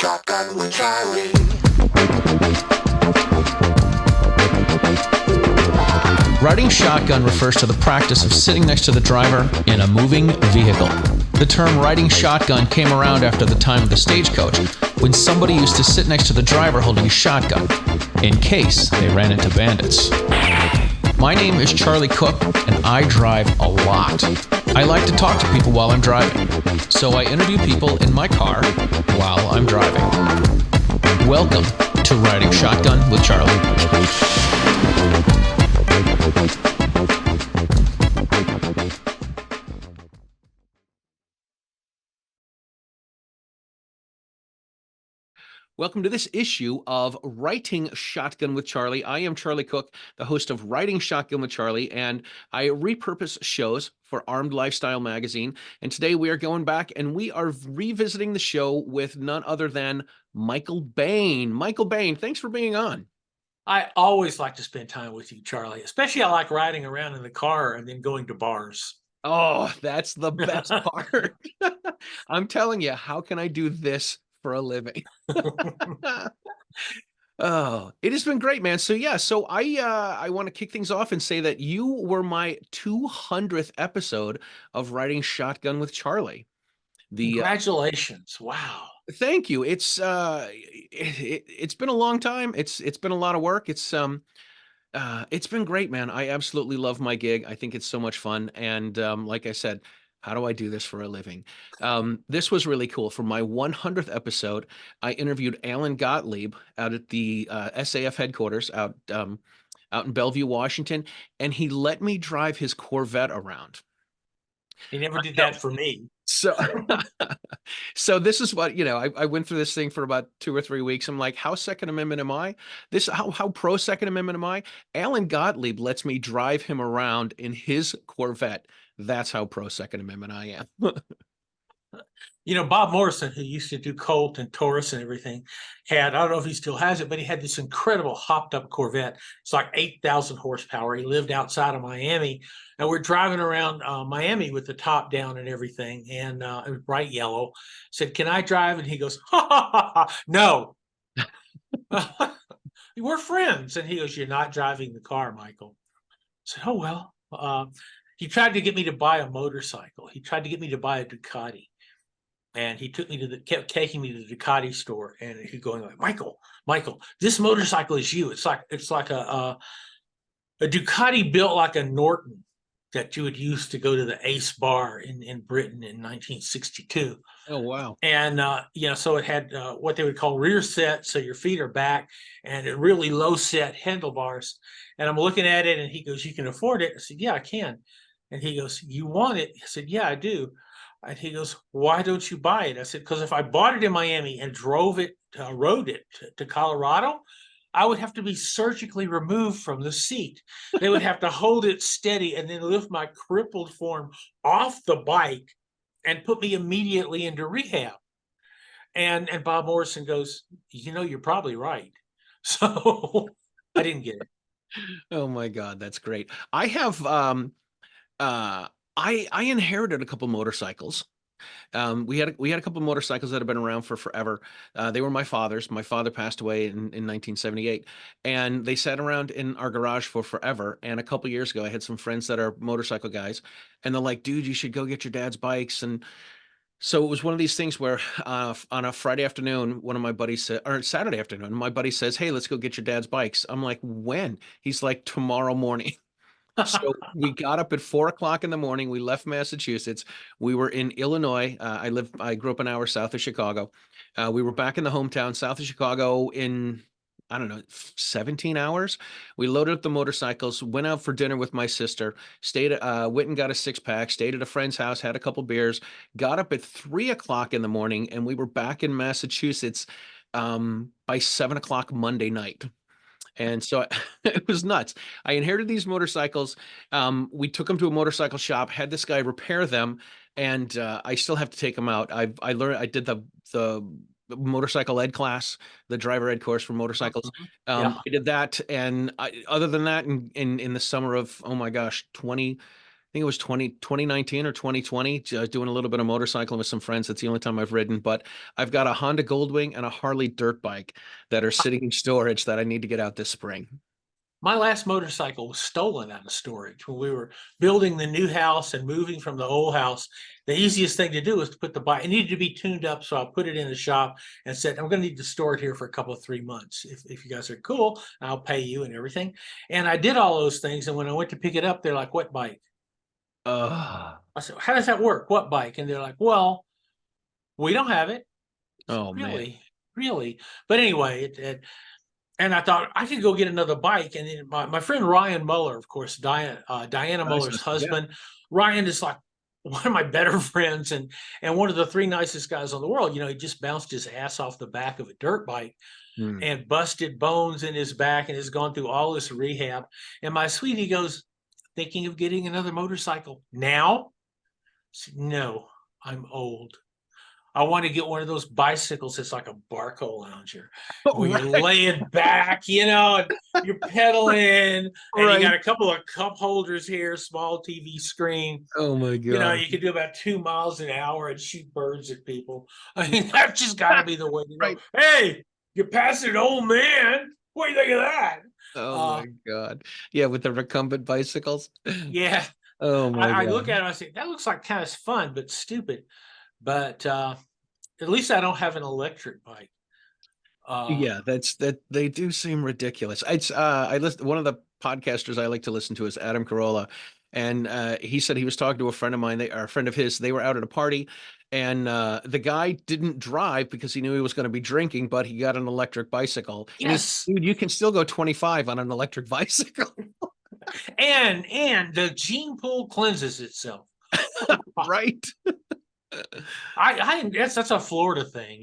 Shotgun with Charlie. Riding shotgun refers to the practice of sitting next to the driver in a moving vehicle. The term riding shotgun came around after the time of the stagecoach, when somebody used to sit next to the driver holding a shotgun, in case they ran into bandits. My name is Charlie Cook, and I drive a lot. I like to talk to people while I'm driving, so I interview people in my car while I'm driving. Welcome to Riding Shotgun with Charlie. Welcome to this issue of Writing Shotgun with Charlie. I am Charlie Cook, the host of Writing Shotgun with Charlie, and I repurpose shows for Armed Lifestyle magazine. And today we are going back and we are revisiting the show with none other than Michael Bane. Michael Bane, thanks for being on. I always like to spend time with you, Charlie. Especially I like riding around in the car and then going to bars. Oh, that's the best part. I'm telling you, how can I do this for a living? Oh, it has been great, man. So I want to kick things off and say that you were my 200th episode of Riding Shotgun with Charlie. Congratulations. Wow. Thank you. It's been a long time. It's been a lot of work. It's been great, man. I absolutely love my gig. I think it's so much fun. And like I said, how do I do this for a living? This was really cool. For my 100th episode, I interviewed Alan Gottlieb out at the SAF headquarters out in Bellevue, Washington, and he let me drive his Corvette around. He never did that for me. So, so this is what, I went through this thing for about 2 or 3 weeks. I'm like, how Second Amendment am I? How pro Second Amendment am I? Alan Gottlieb lets me drive him around in his Corvette. That's how pro Second Amendment I am. Bob Morrison, who used to do Colt and Taurus and everything, I don't know if he still has it, but he had this incredible hopped up Corvette. It's like 8,000 horsepower. He lived outside of Miami, and we're driving around Miami with the top down and everything. And it was bright yellow. Said, "Can I drive?" And he goes, "Ha ha ha ha, no." We're friends. And he goes, "You're not driving the car, Michael." I said, "Oh, well." He tried to get me to buy a motorcycle. He tried to get me to buy a Ducati. And he kept taking me to the Ducati store, and he going like, Michael, this motorcycle is you. It's like a Ducati built like a Norton that you would use to go to the Ace Bar in Britain in 1962. Oh, wow. And, so it had what they would call rear set, so your feet are back, and a really low set handlebars. And I'm looking at it, and he goes, "You can afford it?" I said, "Yeah, I can." And he goes, "You want it?" I said, "Yeah, I do." And he goes, "Why don't you buy it?" I said, "Because if I bought it in Miami and rode it to Colorado, I would have to be surgically removed from the seat. They would have to hold it steady and then lift my crippled form off the bike and put me immediately into rehab." And Bob Morrison goes, "You're probably right." So I didn't get it. Oh my God, that's great. I have I inherited a couple motorcycles. We had a couple motorcycles that have been around for forever. They were my father's. My father passed away in 1978, and they sat around in our garage for forever. And a couple years ago, I had some friends that are motorcycle guys, and they're like, "Dude, you should go get your dad's bikes." And so it was one of these things where on a Friday afternoon, one of my buddies said, or Saturday afternoon, my buddy says, "Hey, let's go get your dad's bikes." I'm like, "When?" He's like, "Tomorrow morning." So we got up at 4 o'clock in the morning. We left Massachusetts. We were in Illinois. I grew up an hour south of Chicago. We were back in the hometown south of Chicago in, I don't know, 17 hours. We loaded up the motorcycles, went out for dinner with my sister, went and got a 6-pack, stayed at a friend's house, had a couple beers, got up at 3 o'clock in the morning, and we were back in Massachusetts by 7 o'clock Monday night. And so it was nuts. I inherited these motorcycles. We took them to a motorcycle shop, had this guy repair them, and I still have to take them out. I did the motorcycle ed class, the driver ed course for motorcycles. Yeah. I did that, and other than that, in the summer of, oh my gosh, think it was 2019 or 2020, doing a little bit of motorcycling with some friends. That's the only time I've ridden, but I've got a Honda Goldwing and a Harley dirt bike that are sitting in storage that I need to get out this spring. My last motorcycle was stolen out of storage when we were building the new house and moving from the old house. The easiest thing to do was to put the bike. It needed to be tuned up, so I put it in the shop and said, "I'm going to need to store it here for a couple of 3 months. If you guys are cool, I'll pay you and everything." And I did all those things. And when I went to pick it up, they're like, "What bike?" Oh, I said, "How does that work? What bike?" And they're like, "Well, we don't have it." I said, oh man. really, really. But anyway, and I thought I could go get another bike. And then my friend Ryan Muller, of course, Diana Nice. Muller's Yeah. husband. Ryan is like one of my better friends and one of the three nicest guys in the world. You know, he just bounced his ass off the back of a dirt bike Hmm. and busted bones in his back and has gone through all this rehab. And my sweetie goes, "Thinking of getting another motorcycle now?" I said, "No, I'm old. I want to get one of those bicycles that's like a Barco lounger Oh, where you're right. laying back, and you're pedaling and you Right. got a couple of cup holders here, small TV screen. Oh my God. You could do about 2 miles an hour and shoot birds at people. I mean, that's just got to be the way to go. Right. Hey, you're passing an old man. What do you think of that? Oh Uh, my God. Yeah, with the recumbent bicycles. yeah, Oh my I look at God. it, I say, that looks like kind of fun, but stupid. But at least I don't have an electric bike. Uh, Yeah, that they do seem ridiculous. It's I listen one of the podcasters I like to listen to is Adam Carolla, and he said he was talking to a friend of mine, or a friend of his. They were out at a party, and the guy didn't drive because he knew he was going to be drinking, but he got an electric bicycle. And he said, yes, "Dude, you can still go 25 on an electric bicycle." and the gene pool cleanses itself. Right? I that's a Florida thing,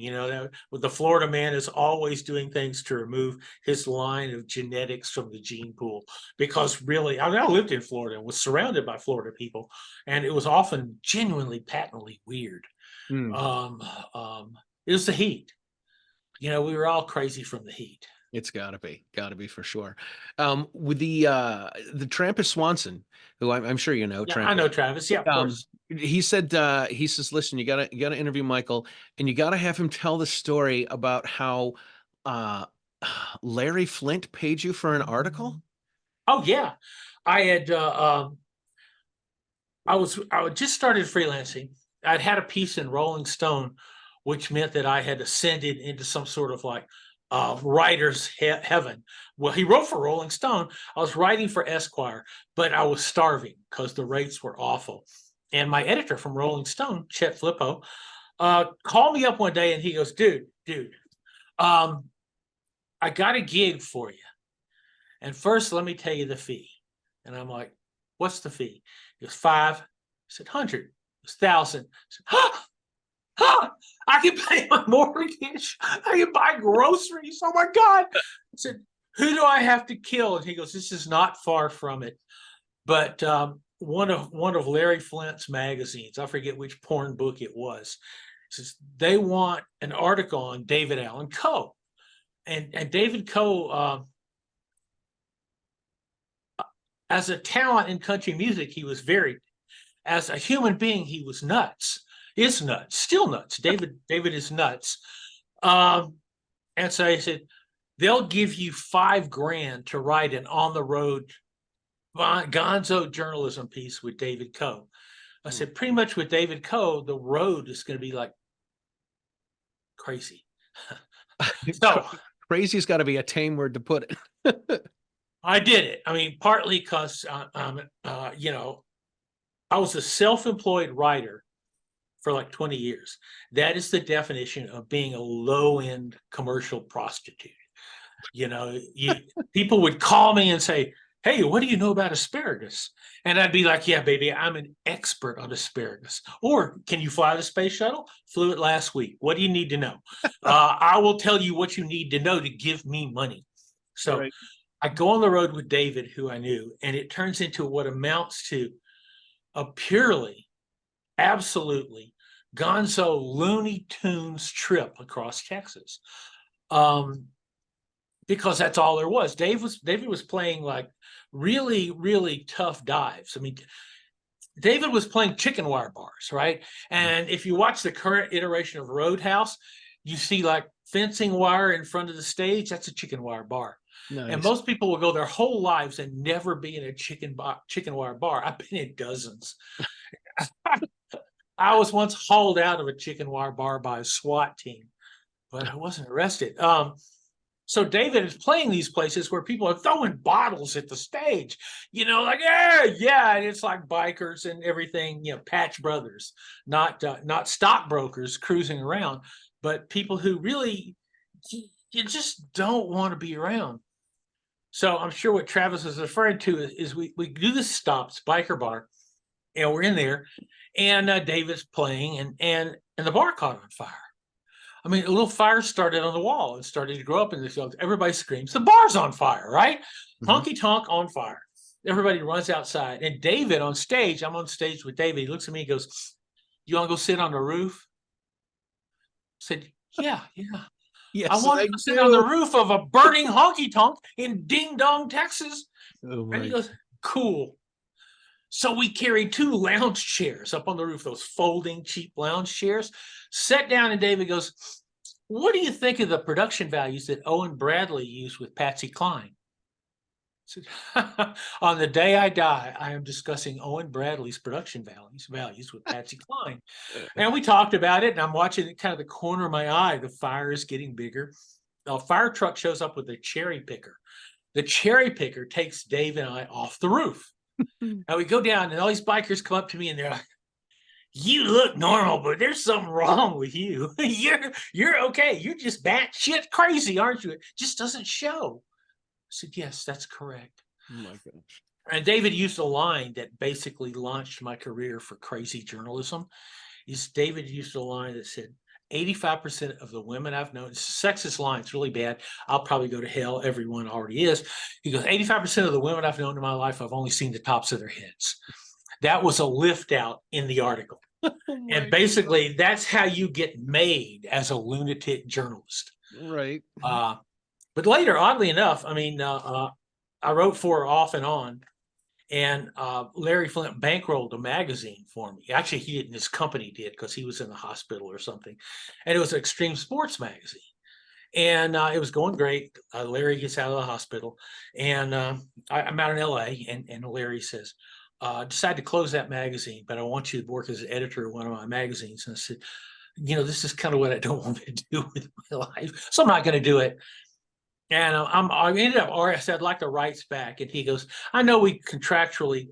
with the Florida man is always doing things to remove his line of genetics from the gene pool. Because really, I mean, I lived in Florida and was surrounded by Florida people, and it was often genuinely, patently weird. Hmm. Um, it was the heat. We were all crazy from the heat. It's got to be for sure. With the Trampus Swanson, who I'm sure you know, Yeah, I Trampus. know Travis. Yeah, of course. He said he says, listen, you gotta interview Michael, and you gotta have him tell the story about how uh, Larry Flynt paid you for an article. Oh yeah, I had I had just started freelancing. I'd had a piece in Rolling Stone, which meant that I had ascended into some sort of like writer's heaven. Well, he wrote for Rolling Stone. I was writing for Esquire, but I was starving because the rates were awful. And my editor from Rolling Stone, Chet Flippo, called me up one day and he goes, dude, um, I got a gig for you. And first, let me tell you the fee. And I'm like, "What's the fee?" He goes, "5." I said, "100." It was 1,000. I said, I can pay my mortgage. I can buy groceries. Oh my God. I said, "Who do I have to kill?" And he goes, "This is not far from it. But one of Larry Flynt's magazines, I forget which porn book it was, says they want an article on David Allen Coe." And David Coe, as a talent in country music, he was very, as a human being, he was nuts, is nuts, still nuts. David is nuts. Um, and so I said, they'll give you $5,000 to write an on the road gonzo journalism piece with David Coe. I said, pretty much with David Coe, the road is going to be like crazy. So Crazy's got to be a tame word to put it. I did it. I mean, partly because, I was a self-employed writer for like 20 years. That is the definition of being a low-end commercial prostitute. People would call me and say, "Hey, what do you know about asparagus?" And I'd be like, "Yeah, baby, I'm an expert on asparagus." Or, "Can you fly the space shuttle?" "Flew it last week. What do you need to know?" I will tell you what you need to know to give me money. So Right. I go on the road with David, who I knew, and it turns into what amounts to a purely, absolutely gonzo Looney Tunes trip across Texas. Because that's all there was. David was playing like really, really tough dives. I mean, David was playing chicken wire bars, right? And if you watch the current iteration of Roadhouse, you see like fencing wire in front of the stage. That's a chicken wire bar. And Nice. most people will go their whole lives and never be in a chicken wire bar. I've been in dozens. I was once hauled out of a chicken wire bar by a SWAT team, but I wasn't arrested. So David is playing these places where people are throwing bottles at the stage, like, yeah, and it's like bikers and everything, Patch Brothers, not stockbrokers cruising around, but people who really you just don't want to be around. So I'm sure what Travis is referring to is we do the Stops biker bar, and we're in there, and David's playing, and the bar caught on fire. I mean, a little fire started on the wall and started to grow up in this. Everybody screams, the bar's on fire, right? Honky tonk on fire. Everybody runs outside. And David on stage, I'm on stage with David. He looks at me and goes, you want to go sit on the roof? I said, yeah. I Yes, want I to go sit on the do. roof of a burning honky tonk in Ding Dong, Texas. Oh And he my. goes, cool. So we carried 2 lounge chairs up on the roof, those folding cheap lounge chairs, sat down, and David goes, what do you think of the production values that Owen Bradley used with Patsy Cline? On the day I die, I am discussing Owen Bradley's production values with Patsy Cline. And we talked about it, and I'm watching it kind of the corner of my eye. The fire is getting bigger. A fire truck shows up with a cherry picker. The cherry picker takes Dave and I off the roof. And we go down, and all these bikers come up to me, and they're like, you look normal, but there's something wrong with you. You're okay. You're just batshit crazy, aren't you? It just doesn't show. I said, yes, that's correct. Oh my gosh. And David used a line that basically launched my career for crazy journalism. David used a line that said, 85% of the women I've known, it's a sexist line, it's really bad. I'll probably go to hell. Everyone already is. He goes, 85% of the women I've known in my life, I've only seen the tops of their heads. That was a lift out in the article. And basically, that's how you get made as a lunatic journalist. Right. But later, oddly enough, I mean, I wrote for her off and on, and Larry Flynt bankrolled a magazine for me. Actually, he didn't, his company did, because he was in the hospital or something. And it was an extreme sports magazine. And it was going great. Larry gets out of the hospital, and I'm out in LA, and Larry says, decide to close that magazine, but I want you to work as an editor of one of my magazines. And I said, this is kind of what I don't want to do with my life, so I'm not going to do it. And I ended up, I said, I'd like the rights back. And he goes, I know we contractually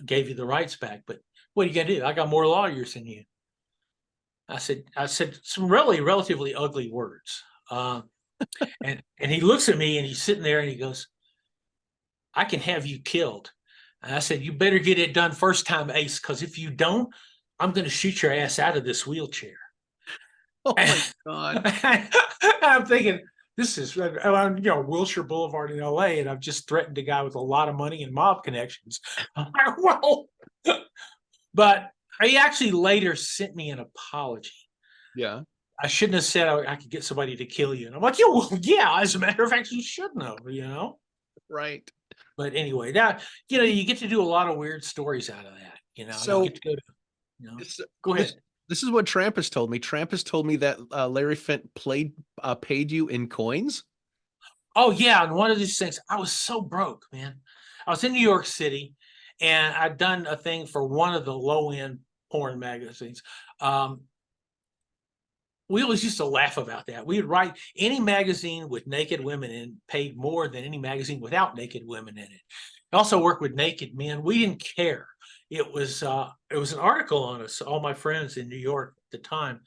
gave you the rights back, but what are you going to do? I got more lawyers than you. I said some really relatively ugly words. And he looks at me, and he's sitting there, and he goes, I can have you killed. And I said, you better get it done first time, Ace, because if you don't, I'm going to shoot your ass out of this wheelchair. Oh my God. I'm thinking, this is, Wilshire Boulevard in LA, and I've just threatened a guy with a lot of money and mob connections. Well, but he actually later sent me an apology. Yeah. I shouldn't have said I could get somebody to kill you. And I'm like, yeah, as a matter of fact, you shouldn't have, Right. But anyway, that, you get to do a lot of weird stories out of that, So, you get to go to, go ahead. This is what Trampus told me. Trampus told me that Larry Flynt paid you in coins. Oh yeah, and one of these things, I was so broke, man. I was in New York City, and I'd done a thing for one of the low-end porn magazines. We always used to laugh about that. We would write any magazine with naked women in paid more than any magazine without naked women in it. I also worked with naked men. We didn't care. It was an article on us, all my friends in New York at the time,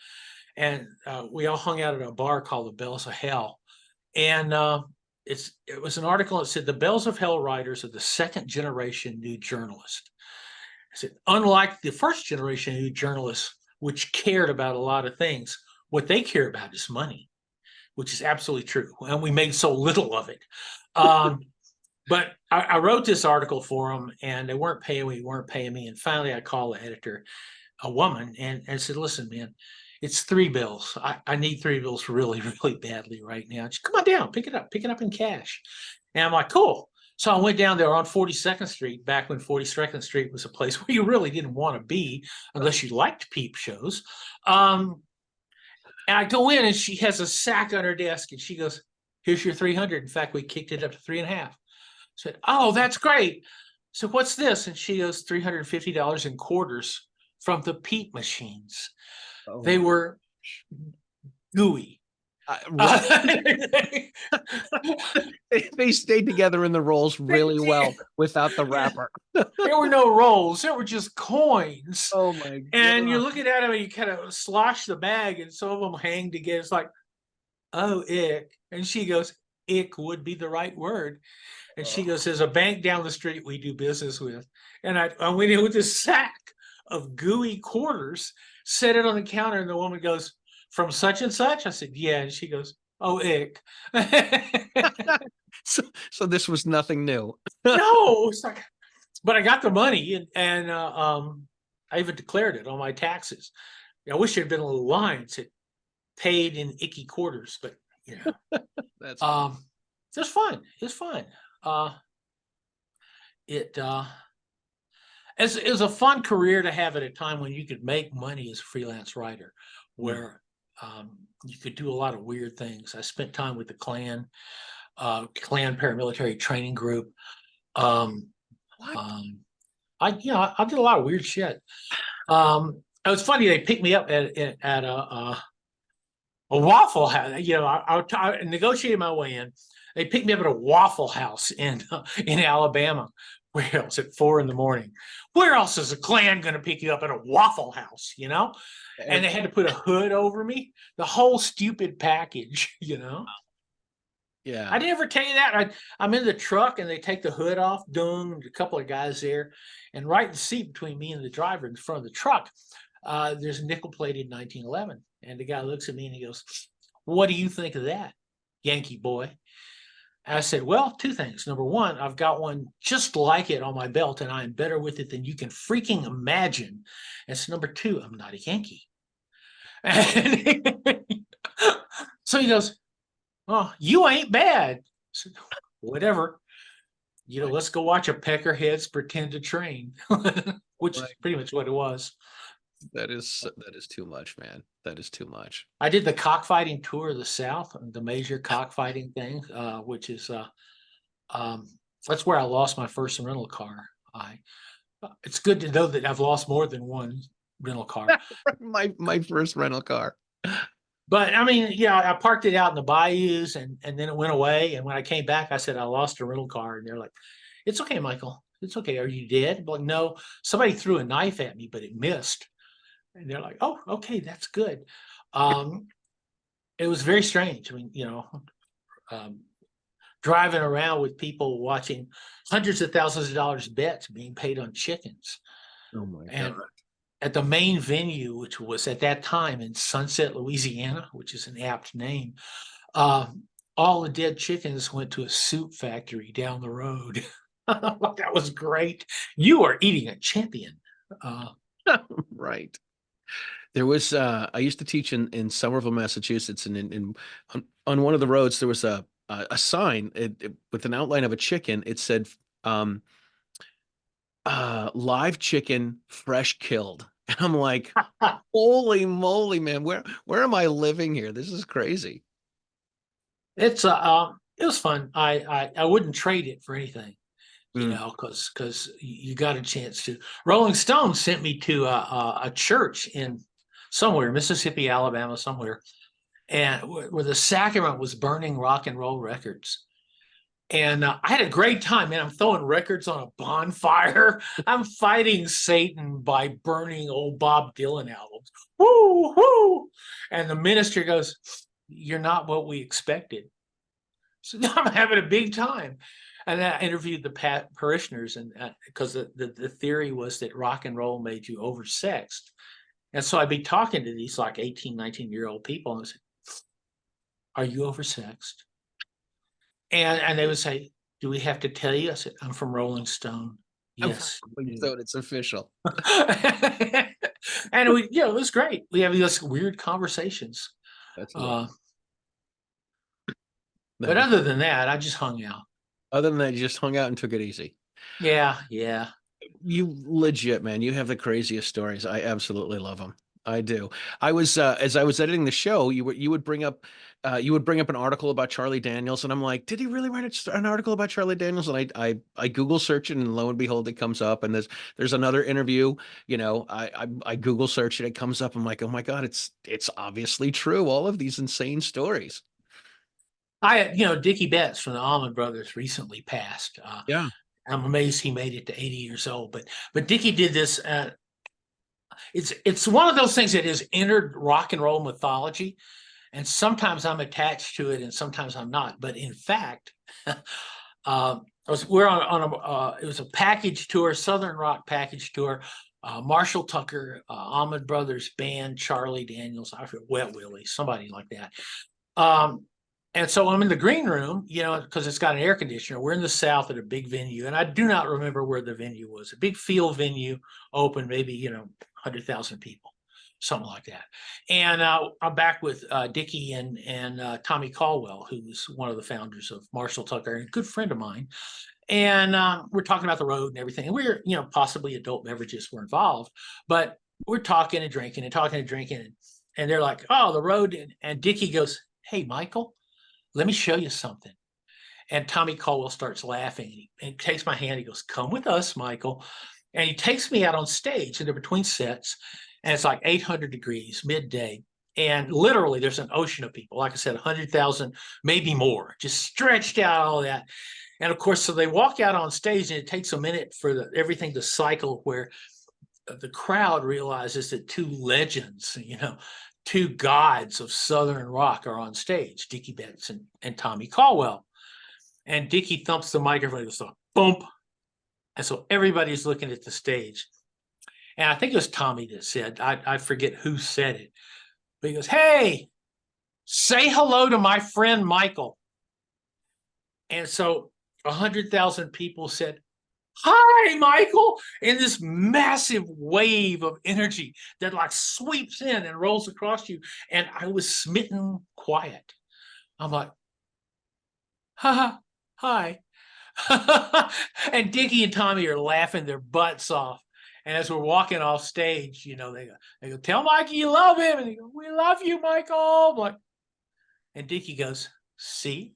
and we all hung out at a bar called the Bells of Hell. And it was an article that said the Bells of Hell writers are the second generation new journalist. I said, unlike the first generation new journalists, which cared about a lot of things, what they care about is money, which is absolutely true. And we made so little of it. But I wrote this article for them, and they weren't paying me. And finally, I called the editor, a woman, and said, listen, man, it's 3 bills. I need 3 bills really, really badly right now. She, come on down, pick it up in cash. And I'm like, cool. So I went down there on 42nd Street, back when 42nd Street was a place where you really didn't want to be unless you liked peep shows. And I go in and she has a sack on her desk and she goes, here's your 300. In fact, we kicked it up to 3.5. I said, oh, that's great. So what's this? And she goes, $350 in quarters from the peep machines. Oh They my were gooey. Right. They stayed together in the rolls really well without the wrapper. There were no rolls. There were just coins. Oh my And you're God. looking at them and you kind of slosh the bag and some of them hang together. It's like, oh, ick. And she goes, ick would be the right word. And she goes, there's a bank down the street we do business with. And I went in with this sack of gooey quarters, set it on the counter, and the woman goes, from such and such? I said, yeah. And she goes, oh, ick. So this was nothing new. No, it's like, but I got the money and I even declared it on my taxes. I wish there had been a little line that paid in icky quarters, but That's it's fun. It's fun. It was a fun career to have at a time when you could make money as a freelance writer, where you could do a lot of weird things. I spent time with the Klan paramilitary training group. I did a lot of weird shit. It was funny. They picked me up at a Waffle House. I negotiated my way in. They picked me up at a Waffle House in Alabama. Where else at 4 a.m? Where else is a Klan going to pick you up at a Waffle House? And they had to put a hood over me. The whole stupid package. Yeah. I didn't ever tell you that. I'm in the truck and they take the hood off. Dung, a couple of guys there, and right in the seat between me and the driver in the front of the truck, there's a nickel-plated 1911. And the guy looks at me and he goes, "What do you think of that, Yankee boy?" I said, well, 2 things. Number one, I've got one just like it on my belt, and I am better with it than you can freaking imagine. And so number 2, I'm not a Yankee. And so he goes, "Oh, you ain't bad." I said, whatever. Let's go watch a peckerheads pretend to train, which is pretty much what it was. That is too much, man. That is too much. I did the cockfighting tour of the South, the major cockfighting thing, which is that's where I lost my first rental car. It's good to know that I've lost more than one rental car. my first rental car. But I mean, I parked it out in the bayous and then it went away. And when I came back, I said, I lost a rental car. And they're like, it's okay, Michael. It's okay. Are you dead? I'm like, no, somebody threw a knife at me, but it missed. And they're like, oh, okay, that's good. It was very strange. I mean, driving around with people watching hundreds of thousands of dollars bets being paid on chickens. Oh my and God. At the main venue, which was at that time in Sunset, Louisiana, which is an apt name, all the dead chickens went to a soup factory down the road. That was great. You are eating a champion. Right. There was I used to teach in Somerville, Massachusetts, and on one of the roads there was a sign with an outline of a chicken. It said live chicken, fresh killed. And I'm like, holy moly, man, where am I living here? This is crazy. It was fun. I wouldn't trade it for anything, because you got a chance to. Rolling Stone sent me to a church in somewhere, Mississippi, Alabama, somewhere, and where the sacrament was burning rock and roll records. And I had a great time, man. I'm throwing records on a bonfire. I'm fighting Satan by burning old Bob Dylan albums. Woo, woo. And the minister goes, "You're not what we expected." So I'm having a big time. And I interviewed the parishioners, and because the theory was that rock and roll made you oversexed. And so I'd be talking to these like 18, 19-year-old people, and I said, "Are you oversexed?" And they would say, "Do we have to tell you?" I said, "I'm from Rolling Stone." Yes. So it's official. And it was great. We have these weird conversations. That's But other than that, I just hung out. Other than that, you just hung out and took it easy. Yeah, yeah. You legit, man. You have the craziest stories. I absolutely love them. I do. I was as I was editing the show, you would bring up an article about Charlie Daniels, and I'm like, did he really write an article about Charlie Daniels? And I Google search it, and lo and behold, it comes up. And there's another interview. I Google search it, it comes up. I'm like, oh my God, it's obviously true. All of these insane stories. Dickie Betts from the Allman Brothers recently passed. Yeah. I'm amazed he made it to 80 years old. But Dickie did this. It's one of those things that has entered rock and roll mythology, and sometimes I'm attached to it, and sometimes I'm not. But in fact, we're on a it was a package tour, Southern rock package tour. Marshall Tucker, Allman Brothers band, Charlie Daniels, I forget, Wet Willie, somebody like that. And so I'm in the green room, because it's got an air conditioner. We're in the South at a big venue, and I do not remember where the venue was. A big field venue, open, maybe 100,000 people, something like that. And I'm back with Dickie and Tommy Caldwell, who's one of the founders of Marshall Tucker and a good friend of mine. And we're talking about the road and everything. And we're, possibly adult beverages were involved, but we're talking and drinking and talking and drinking. And they're like, oh, the road. And Dickie goes, hey, Michael, let me show you something. And Tommy Caldwell starts laughing and he takes my hand. He goes, come with us, Michael. And he takes me out on stage, and they're between sets, and it's like 800 degrees, midday. And literally there's an ocean of people, like I said, 100,000, maybe more, just stretched out, all that. And of course, so they walk out on stage, and it takes a minute for everything to cycle, where the crowd realizes that two legends, two gods of Southern rock are on stage, Dickie Betts and Tommy Caldwell. And Dickie thumps the microphone and goes, bump. And so everybody's looking at the stage. And I think it was Tommy that said, I forget who said it, but he goes, hey, say hello to my friend Michael. And so 100,000 people said, hi, Michael, in this massive wave of energy that like sweeps in and rolls across you. And I was smitten quiet. I'm like, ha, hi. And Dickie and Tommy are laughing their butts off. And as we're walking off stage, they go, tell Mikey you love him. And they go, we love you, Michael. Like, and Dickie goes, see?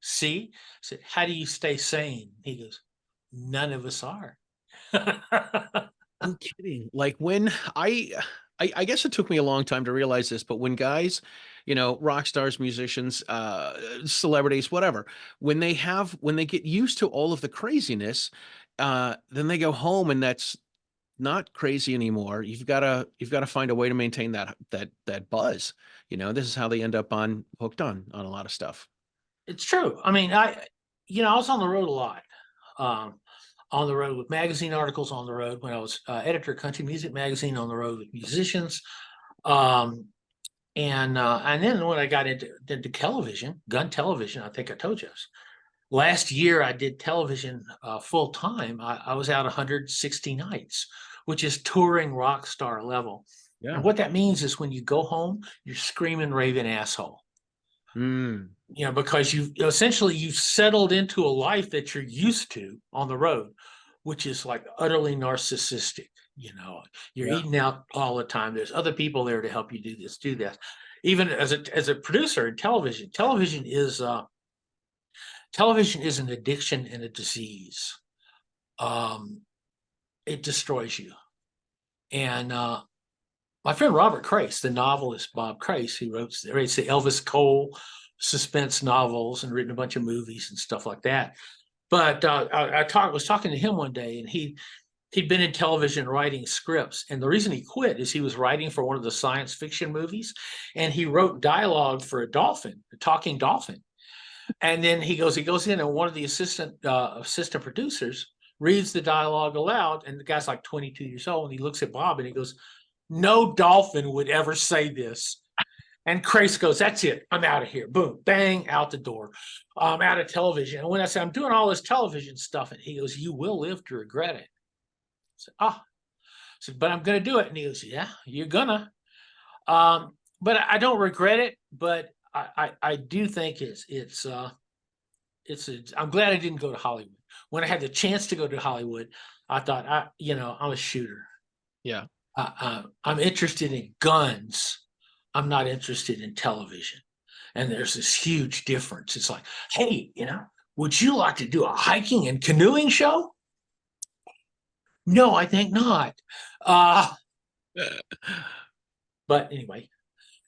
I said, how do you stay sane? He goes, none of us are. No kidding. Like when I guess it took me a long time to realize this, but when guys, rock stars, musicians, celebrities, whatever, when they get used to all of the craziness, then they go home and that's not crazy anymore. You've got to find a way to maintain that buzz. This is how they end up hooked on a lot of stuff. It's true. I mean, I was on the road a lot. On the road with magazine articles, on the road when I was editor of Country Music Magazine, on the road with musicians. And then when I got into television, gun television, I think I told you, last year I did television full time. I was out 160 nights, which is touring rock star level. Yeah. And what that means is when you go home, you're screaming, raving asshole. Mm. Because you've settled into a life that you're used to on the road, which is like utterly narcissistic. You're Yeah. eating out all the time. There's other people there to help you do that. Even as a producer in television, television is an addiction and a disease. It destroys you. And my friend Robert Crace, the novelist Bob Crace, who writes the Elvis Cole suspense novels and written a bunch of movies and stuff like that. But I was talking to him one day, and he'd been in television writing scripts. And the reason he quit is he was writing for one of the science fiction movies, and he wrote dialogue for a talking dolphin. And then he goes in, and one of the assistant producers reads the dialogue aloud, and the guy's like 22 years old, and he looks at Bob and he goes, no dolphin would ever say this. And Crace goes, that's it. I'm out of here. Boom, bang, out the door. I'm out of television. And when I said, I'm doing all this television stuff, and he goes, you will live to regret it. I said, I said, but I'm going to do it. And he goes, yeah, you're gonna. But I don't regret it. But I do think it's I'm glad I didn't go to Hollywood. When I had the chance to go to Hollywood, I thought, I'm a shooter. Yeah. I'm interested in guns. I'm not interested in television. And there's this huge difference. It's like, hey, would you like to do a hiking and canoeing show? No, I think not. But anyway,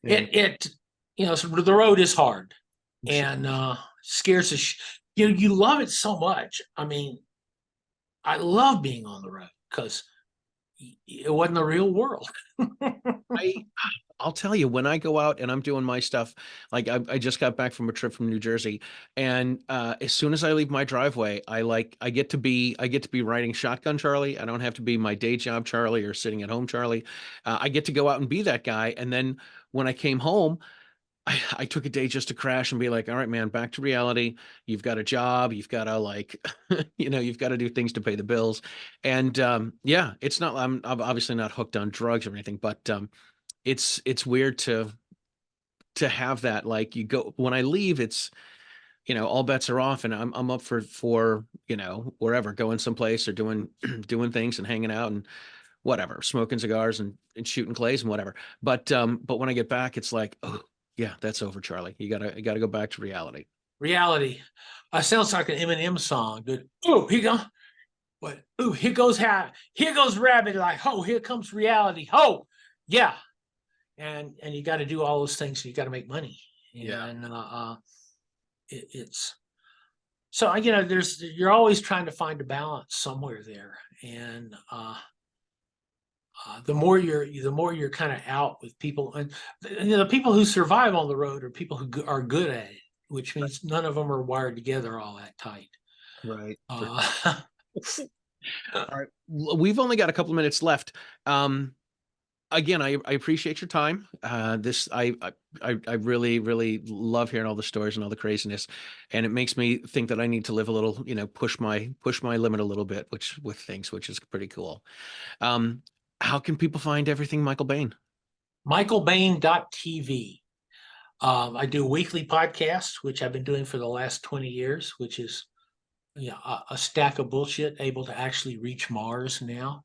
Yeah. so the road is hard Sure. and scares the you love it so much. I mean, I love being on the road because it wasn't the real world. I I'll tell you, when I go out and I'm doing my stuff, like I just got back from a trip from New Jersey, and as soon as I leave my driveway, I get to be riding shotgun Charlie. I don't have to be my day job Charlie or sitting at home Charlie. I get to go out and be that guy. And then when I came home, I took a day just to crash and be like, all right, man, back to reality. You've got a job. You've got to like, you've got to do things to pay the bills. And yeah, it's not, I'm obviously not hooked on drugs or anything, but it's weird to have that. Like you go, when I leave, it's, all bets are off and I'm up for, wherever, going someplace or doing, doing things and hanging out and whatever, smoking cigars and shooting clays and whatever. But when I get back, it's like, oh yeah, that's over, Charlie. You gotta go back to reality. Reality. Sounds like an Eminem song. But oh, what? Oh, here goes rabbit. Like, oh, here comes reality. Oh, yeah. And you got to do all those things. You got to make money. Yeah. And it's so you're always trying to find a balance somewhere there. And the more you're kind of out with people, and the people who survive on the road are people who are good at it, which means none of them are wired together all that tight. Right. Uh, All right. We've only got a couple of minutes left. Again, I appreciate your time. This I really really love hearing all the stories and all the craziness, and it makes me think that I need to live a little, push my limit a little bit, which with things, which is pretty cool. Um, how can people find everything Michael Bane? michaelbane.tv. I do weekly podcasts, which I've been doing for the last 20 years, which is a stack of bullshit able to actually reach Mars now.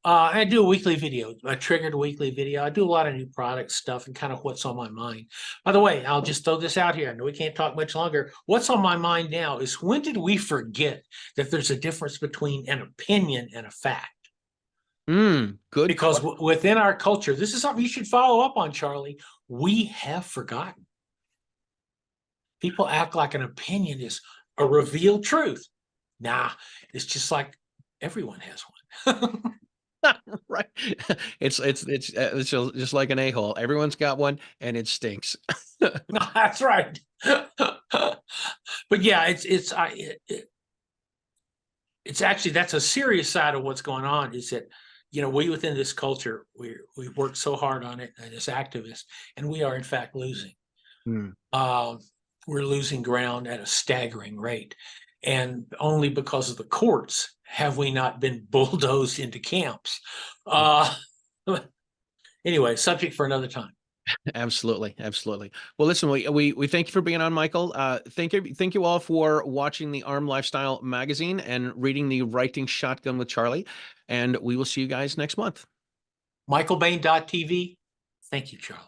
I do a weekly video, a triggered weekly video. I do a lot of new product stuff and kind of what's on my mind. By the way, I'll just throw this out here. I know we can't talk much longer. What's on my mind now is, when did we forget that there's a difference between an opinion and a fact? Good. Because within our culture, this is something you should follow up on, Charlie. We have forgotten. People act like an opinion is a revealed truth. Nah, it's just like everyone has one. Right. It's just like an a-hole. Everyone's got one and it stinks. That's right. But yeah, it's actually, that's a serious side of what's going on, is that we within this culture, we worked so hard on it and as activists, and we are in fact losing. We're losing ground at a staggering rate, and only because of the courts have we not been bulldozed into camps. Anyway, subject for another time. Absolutely, absolutely. Well, listen, we thank you for being on, Michael. Thank you all for watching the ARM Lifestyle magazine and reading the Writing Shotgun with Charlie. And we will see you guys next month. michaelbane.tv. Thank you, Charlie.